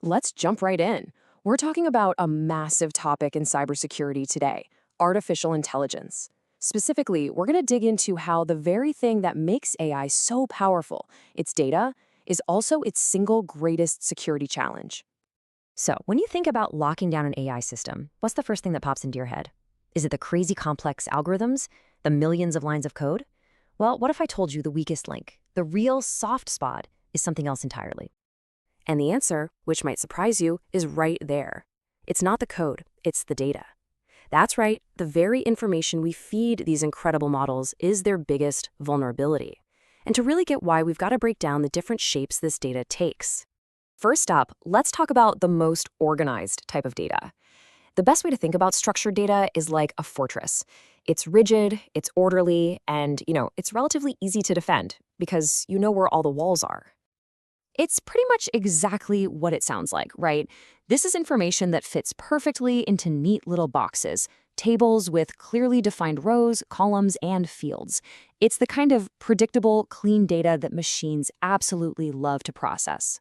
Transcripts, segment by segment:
Let's jump right in. We're talking about a massive topic in cybersecurity today: artificial intelligence. Specifically, we're going to dig into how the very thing that makes AI so powerful, its data, is also its single greatest security challenge. So, when you think about locking down an AI system, what's the first thing that pops into your head? Is it the crazy complex algorithms? The millions of lines of code? Well, what if I told you the weakest link, the real soft spot, is something else entirely? And the answer, which might surprise you, is right there. It's not the code, it's the data. That's right, the very information we feed these incredible models is their biggest vulnerability. And to really get why, we've got to break down the different shapes this data takes. First up, let's talk about the most organized type of data. The best way to think about structured data is like a fortress. It's rigid, it's orderly, and, it's relatively easy to defend because you know where all the walls are. It's pretty much exactly what it sounds like, right? This is information that fits perfectly into neat little boxes, tables with clearly defined rows, columns, and fields. It's the kind of predictable, clean data that machines absolutely love to process.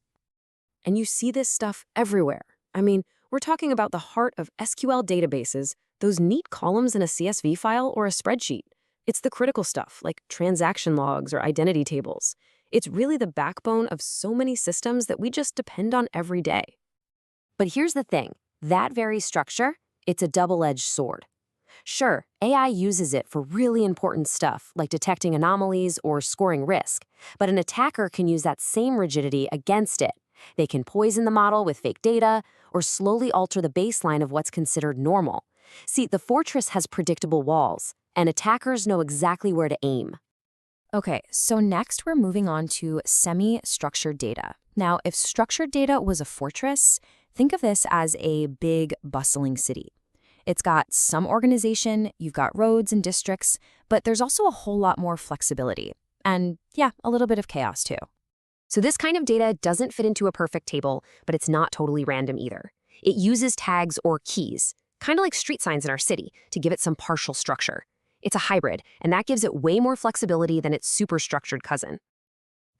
And you see this stuff everywhere. I mean, we're talking about the heart of SQL databases, those neat columns in a CSV file or a spreadsheet. It's the critical stuff, like transaction logs or identity tables. It's really the backbone of so many systems that we just depend on every day. But here's the thing, that very structure, it's a double-edged sword. Sure, AI uses it for really important stuff, like detecting anomalies or scoring risk, but an attacker can use that same rigidity against it. They can poison the model with fake data or slowly alter the baseline of what's considered normal. See, the fortress has predictable walls, and attackers know exactly where to aim. Okay, so next we're moving on to semi-structured data. Now, if structured data was a fortress, think of this as a big, bustling city. It's got some organization, you've got roads and districts, but there's also a whole lot more flexibility. And yeah, a little bit of chaos too. So this kind of data doesn't fit into a perfect table, but it's not totally random either. It uses tags or keys, kind of like street signs in our city, to give it some partial structure. It's a hybrid, and that gives it way more flexibility than its superstructured cousin.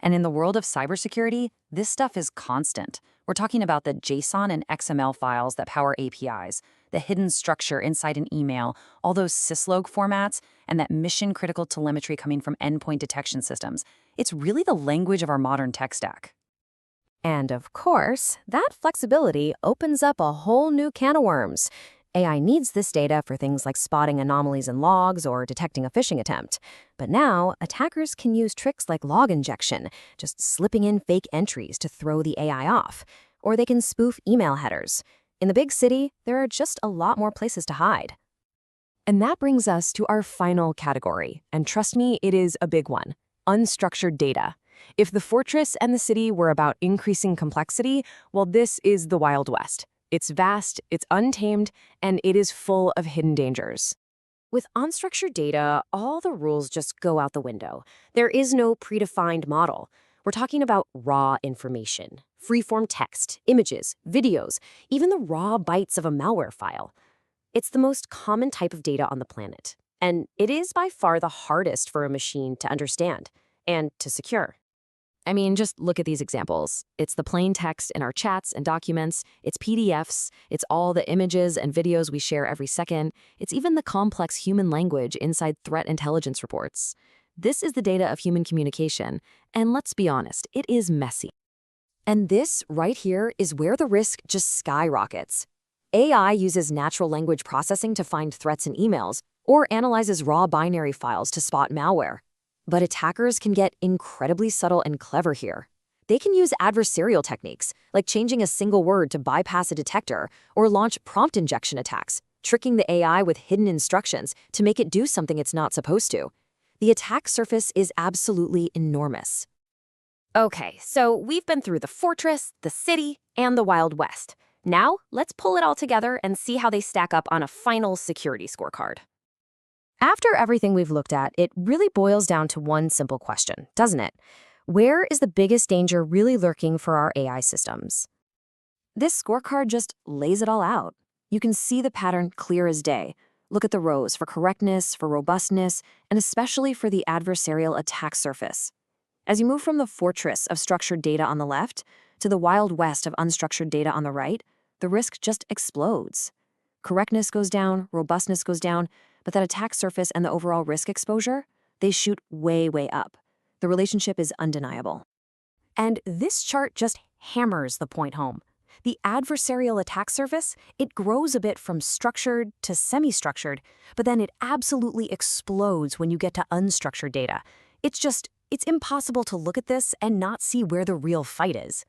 And in the world of cybersecurity, this stuff is constant. We're talking about the JSON and XML files that power APIs, the hidden structure inside an email, all those syslog formats, and that mission-critical telemetry coming from endpoint detection systems. It's really the language of our modern tech stack. And of course, that flexibility opens up a whole new can of worms. AI needs this data for things like spotting anomalies in logs or detecting a phishing attempt. But now, attackers can use tricks like log injection, just slipping in fake entries to throw the AI off. Or they can spoof email headers. In the big city, there are just a lot more places to hide. And that brings us to our final category. And trust me, it is a big one: unstructured data. If the fortress and the city were about increasing complexity, well, this is the Wild West. It's vast, it's untamed, and it is full of hidden dangers. With unstructured data, all the rules just go out the window. There is no predefined model. We're talking about raw information, free-form text, images, videos, even the raw bytes of a malware file. It's the most common type of data on the planet, and it is by far the hardest for a machine to understand and to secure. I mean, just look at these examples. It's the plain text in our chats and documents, it's PDFs, it's all the images and videos we share every second, it's even the complex human language inside threat intelligence reports. This is the data of human communication, and let's be honest, it is messy. And this right here is where the risk just skyrockets. AI uses natural language processing to find threats in emails, or analyzes raw binary files to spot malware. But attackers can get incredibly subtle and clever here. They can use adversarial techniques, like changing a single word to bypass a detector, or launch prompt injection attacks, tricking the AI with hidden instructions to make it do something it's not supposed to. The attack surface is absolutely enormous. Okay, so we've been through the fortress, the city, and the Wild West. Now, let's pull it all together and see how they stack up on a final security scorecard. After everything we've looked at, it really boils down to one simple question, doesn't it? Where is the biggest danger really lurking for our AI systems? This scorecard just lays it all out. You can see the pattern clear as day. Look at the rows for correctness, for robustness, and especially for the adversarial attack surface. As you move from the fortress of structured data on the left to the wild west of unstructured data on the right, the risk just explodes. Correctness goes down, robustness goes down, but that attack surface and the overall risk exposure, they shoot way, way up. The relationship is undeniable. And this chart just hammers the point home. The adversarial attack surface, it grows a bit from structured to semi-structured, but then it absolutely explodes when you get to unstructured data. It's impossible to look at this and not see where the real fight is.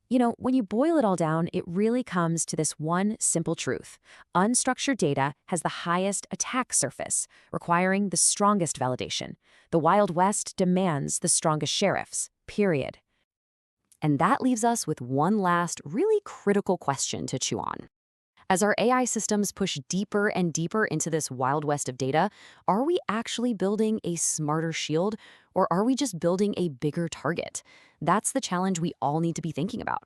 You know, when you boil it all down, it really comes to this one simple truth. Unstructured data has the highest attack surface, requiring the strongest validation. The Wild West demands the strongest sheriffs, period. And that leaves us with one last, really critical question to chew on. As our AI systems push deeper and deeper into this Wild West of data, are we actually building a smarter shield, or are we just building a bigger target? That's the challenge we all need to be thinking about.